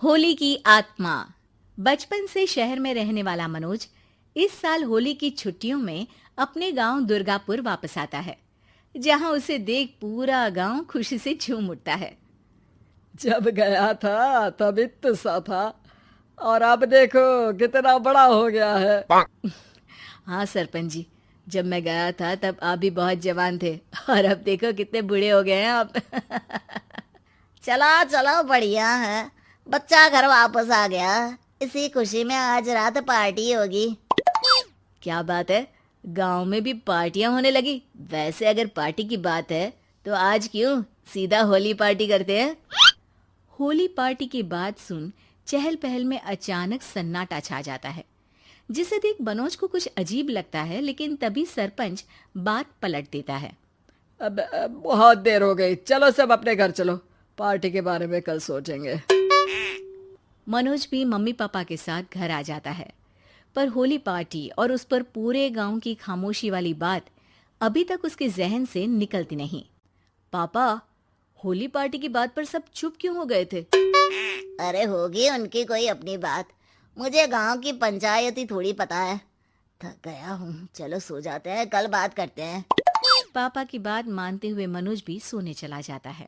होली की आत्मा। बचपन से शहर में रहने वाला मनोज इस साल होली की छुट्टियों में अपने गांव दुर्गापुर वापस आता है, जहां उसे देख पूरा गांव खुशी से झूम उठता है। जब गया था तब इतना सा था और अब देखो कितना बड़ा हो गया है। हाँ सरपंच जी, जब मैं गया था तब आप भी बहुत जवान थे और अब देखो कितने बूढ़े हो गए हैं आप। चलो चलो बढ़िया है। बच्चा घर वापस आ गया। इसी खुशी में आज रात पार्टी होगी। क्या बात है, गांव में भी पार्टियां होने लगी। वैसे अगर पार्टी की बात है तो आज क्यों सीधा होली पार्टी करते हैं। होली पार्टी की बात सुन चहल पहल में अचानक सन्नाटा छा जाता है, जिसे देख मनोज को कुछ अजीब लगता है, लेकिन तभी सरपंच बात पलट देता है। अब बहुत देर हो गई, चलो सब अपने घर चलो, पार्टी के बारे में कल सोचेंगे। मनोज भी मम्मी पापा के साथ घर आ जाता है, पर होली पार्टी और उस पर पूरे गांव की खामोशी वाली बात अभी तक उसके जहन से निकलती नहीं। पापा, होली पार्टी की बात पर सब चुप क्यों हो गए थे? अरे होगी उनकी कोई अपनी बात। मुझे गांव की पंचायत ही थोड़ी पता है। थक गया हूँ, चलो सो जाते हैं, कल बात करते हैं। पापा की बात मानते हुए मनोज भी सोने चला जाता है।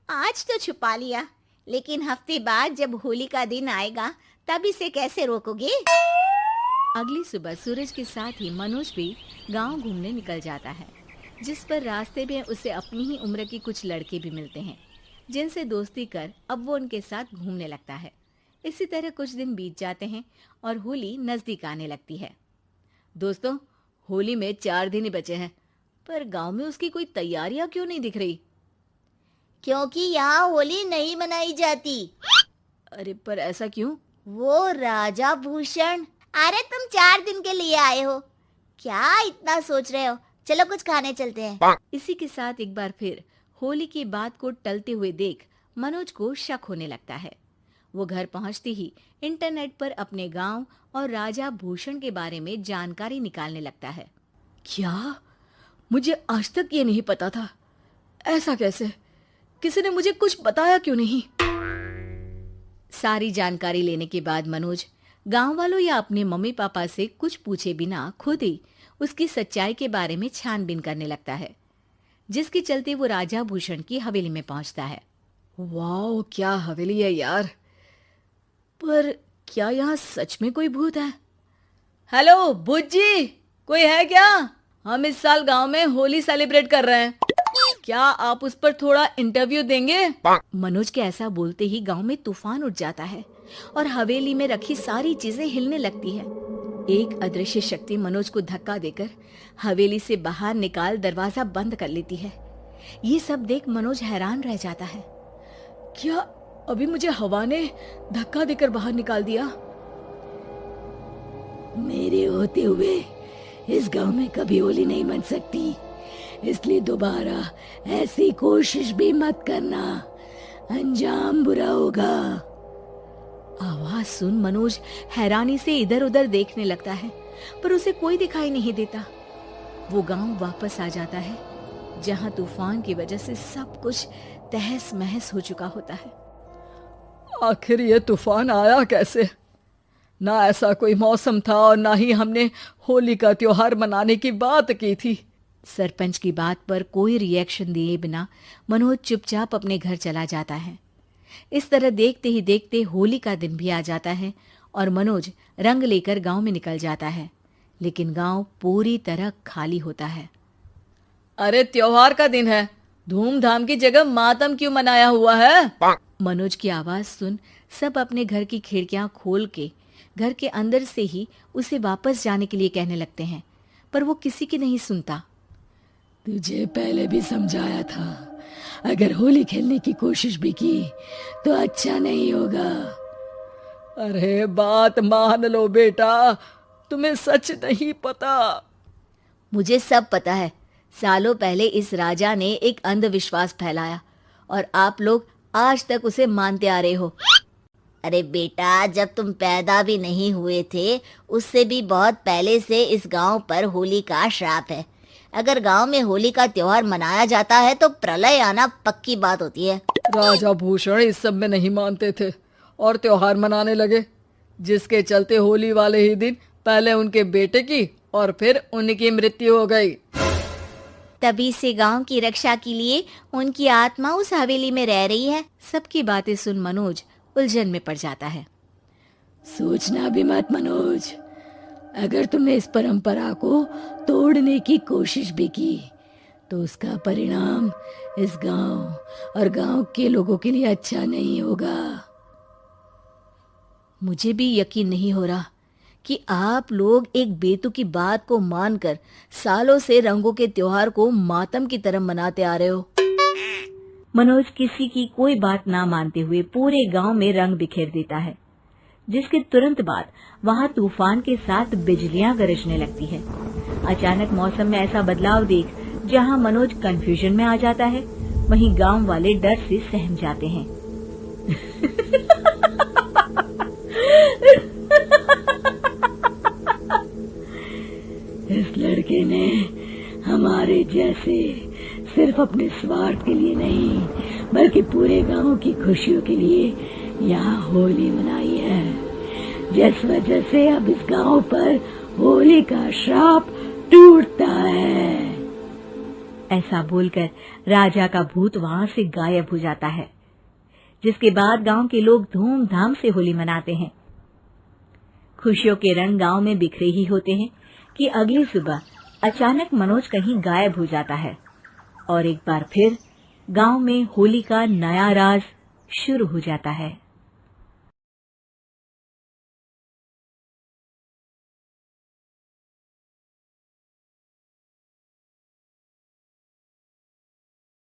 आज तो छुपा लिया, लेकिन हफ्ते बाद जब होली का दिन आएगा तब इसे कैसे रोकोगे? अगली सुबह सूरज के साथ ही मनोज भी गांव घूमने निकल जाता है, जिस पर रास्ते में उसे अपनी ही उम्र के कुछ लड़के भी मिलते हैं, जिनसे दोस्ती कर अब वो उनके साथ घूमने लगता है। इसी तरह कुछ दिन बीत जाते हैं और होली नजदीक आने लगती है। दोस्तों, होली में 4 दिन ही बचे हैं, पर गांव में उसकी कोई तैयारियां क्यों नहीं दिख रही? क्योंकि यहाँ होली नहीं मनाई जाती। अरे पर ऐसा क्यों? वो राजा भूषण। अरे तुम 4 दिन के लिए आए हो, क्या इतना सोच रहे हो? चलो कुछ खाने चलते हैं। इसी के साथ एक बार फिर होली की बात को टलते हुए देख मनोज को शक होने लगता है। वो घर पहुंचते ही इंटरनेट पर अपने गांव और राजा भूषण के बारे में जानकारी निकालने लगता है। क्या? मुझे आज तक ये नहीं पता था। ऐसा कैसे? किसी ने मुझे कुछ बताया क्यों नहीं? सारी जानकारी लेने के बाद मनोज गांव वालों या अपने मम्मी पापा से कुछ पूछे बिना खुद ही उसकी सच्चाई के बारे में छानबीन करने लगता है, जिसके चलते वो राजा भूषण की हवेली में पहुंचता है। वाह, क्या हवेली है यार। पर क्या यहाँ सच में कोई भूत है? हेलो भूत जी, कोई है क्या? हम इस साल गांव में होली सेलिब्रेट कर रहे हैं, क्या आप उस पर थोड़ा इंटरव्यू देंगे? मनोज के ऐसा बोलते ही गांव में तूफान उठ जाता है और हवेली में रखी सारी चीजें हिलने लगती है। एक अदृश्य शक्ति मनोज को धक्का देकर हवेली से बाहर निकाल दरवाजा बंद कर लेती है। ये सब देख मनोज हैरान रह जाता है। क्या अभी मुझे हवा ने धक्का देकर बाहर निकाल दिया? मेरे होते हुए इस गांव में कभी होली नहीं मन सकती, इसलिए दोबारा ऐसी कोशिश भी मत करना, अंजाम बुरा होगा। आवाज सुन मनोज हैरानी से इधर उधर देखने लगता है, पर उसे कोई दिखाई नहीं देता। वो गांव वापस आ जाता है, जहां तूफान की वजह से सब कुछ तहस महस हो चुका होता है। आखिर ये तूफान आया कैसे? ना ऐसा कोई मौसम था और ना ही हमने होली का त्योहार मनाने की बात की थी। सरपंच की बात पर कोई रिएक्शन दिए बिना मनोज चुपचाप अपने घर चला जाता है। इस तरह देखते ही देखते होली का दिन भी आ जाता है और मनोज रंग लेकर गांव में निकल जाता है, लेकिन गांव पूरी तरह खाली होता है। अरे त्योहार का दिन है, धूमधाम की जगह मातम क्यों मनाया हुआ है? मनोज की आवाज सुन सब अपने घर की खिड़कियां खोल के घर के अंदर से ही उसे वापस जाने के लिए कहने लगते हैं, पर वो किसी की नहीं सुनता। तुझे पहले भी समझाया था, अगर होली खेलने की कोशिश भी की तो अच्छा नहीं होगा। अरे बात मान लो बेटा, तुम्हें सच नहीं पता। मुझे सब पता है। सालों पहले इस राजा ने एक अंधविश्वास फैलाया और आप लोग आज तक उसे मानते आ रहे हो। अरे बेटा, जब तुम पैदा भी नहीं हुए थे उससे भी बहुत पहले से इस गांव पर होली का श्राप है। अगर गांव में होली का त्योहार मनाया जाता है तो प्रलय आना पक्की बात होती है। राजा भूषण इस सब में नहीं मानते थे और त्योहार मनाने लगे, जिसके चलते होली वाले ही दिन पहले उनके बेटे की और फिर उनकी मृत्यु हो गई। तभी से गांव की रक्षा के लिए उनकी आत्मा उस हवेली में रह रही है। सबकी बातें सुन मनोज उलझन में पड़ जाता है। सोचना भी मत मनोज, अगर तुमने इस परंपरा को तोड़ने की कोशिश भी की तो उसका परिणाम इस गांव और गांव के लोगों के लिए अच्छा नहीं होगा। मुझे भी यकीन नहीं हो रहा कि आप लोग एक बेतुकी बात को मानकर सालों से रंगों के त्योहार को मातम की तरह मनाते आ रहे हो। मनोज किसी की कोई बात ना मानते हुए पूरे गांव में रंग बिखेर देता है, जिसके तुरंत बाद वहां तूफान के साथ बिजलियां गरजने लगती है। अचानक मौसम में ऐसा बदलाव देख जहां मनोज कंफ्यूजन में आ जाता है, वहीं गांव वाले डर से सहम जाते हैं। इस लड़के ने हमारे जैसे सिर्फ अपने स्वार्थ के लिए नहीं बल्कि पूरे गांव की खुशियों के लिए यहाँ होली मनाई है, जिस वजह से अब इस गांव पर होली का श्राप टूटता है। ऐसा बोलकर राजा का भूत वहां से गायब हो जाता है, जिसके बाद गांव के लोग धूमधाम से होली मनाते हैं। खुशियों के रंग गांव में बिखरे ही होते हैं कि अगली सुबह अचानक मनोज कहीं गायब हो जाता है और एक बार फिर गांव में होली का नया राज शुरू हो जाता है।